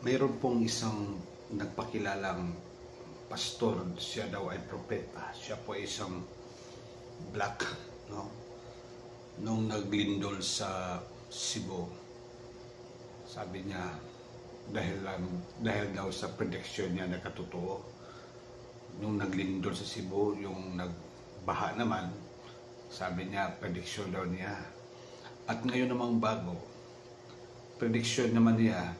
Mayroon pong isang nagpakilalang pastor, siya daw ay propeta. Siya po ay isang black, no? Nung naglindol sa Cebu, sabi niya, dahil daw sa prediction niya na katotoo, nung naglindol sa Cebu, yung nagbaha naman, sabi niya, prediction daw niya. At ngayon namang bago, prediction naman niya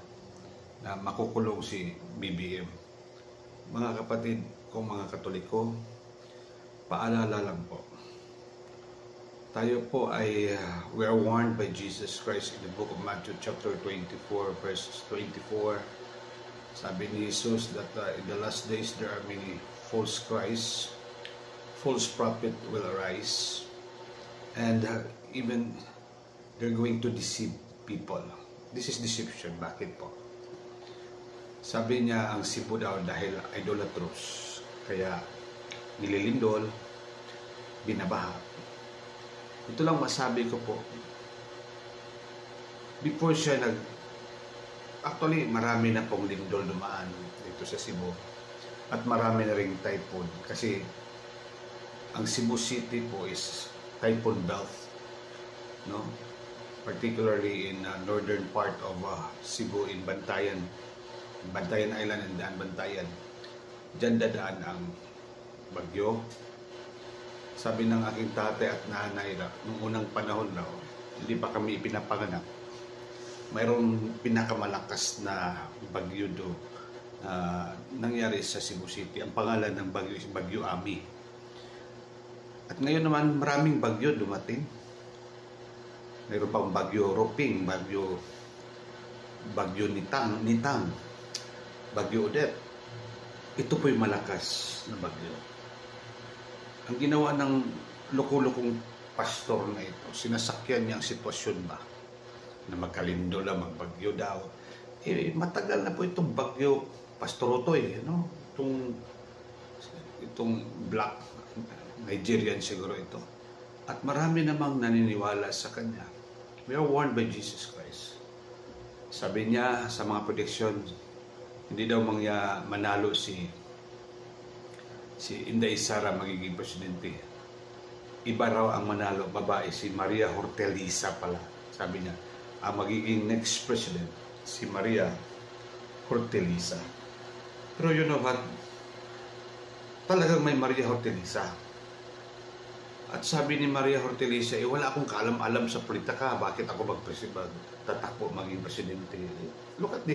na makukulong si BBM. Mga kapatid ko, mga Katoliko, paalala lang po. Tayo po ay, we are warned by Jesus Christ in the book of Matthew chapter 24 verses 24. Sabi ni Jesus that in the last days there are many false Christs, false prophet will arise, and even they're going to deceive people. This is deception. Bakit po? Sabi niya ang Cebu daw dahil idolatrous, kaya nililindol, binabaha. Ito lang masabi ko po. Before siya actually marami na pong lindol dumaan dito sa Cebu. At marami na ring typhoon. Kasi ang Cebu City po is typhoon belt. No? Particularly in northern part of Cebu in Bantayan Island and Daan Bantayan. Diyan dadaan ang bagyo. Sabi ng aking tatay at nanay nung unang panahon na hindi pa kami ipinapanganak, mayroong pinakamalakas na bagyo do nangyari sa Cebu City. Ang pangalan ng bagyo is Bagyo Ami. At ngayon naman maraming bagyo dumating. Mayroon pang Bagyo Roping, Bagyo Nitang, Bagyo Odette. Ito po yung malakas na bagyo. Ang ginawa ng loko-lokong pastor na ito, sinasakyan niya ang sitwasyon ba na magkalindo lang, magbagyo daw. Matagal na po itong bagyo, Pastor Otoy, no? Itong black Nigerian siguro ito. At marami namang naniniwala sa kanya. We are warned by Jesus Christ. Sabi niya sa mga prediction, hindi daw manalo si Inday Sara magiging presidente. Iba raw ang manalo, babae, si Maria Horteliza pala. Sabi niya, ang magiging next president, si Maria Horteliza. Pero you know what? Talagang may Maria Horteliza. At sabi ni Maria Horteliza, wala akong kaalam-alam sa politika. Bakit ako tatakbo maging presidente? Look at this.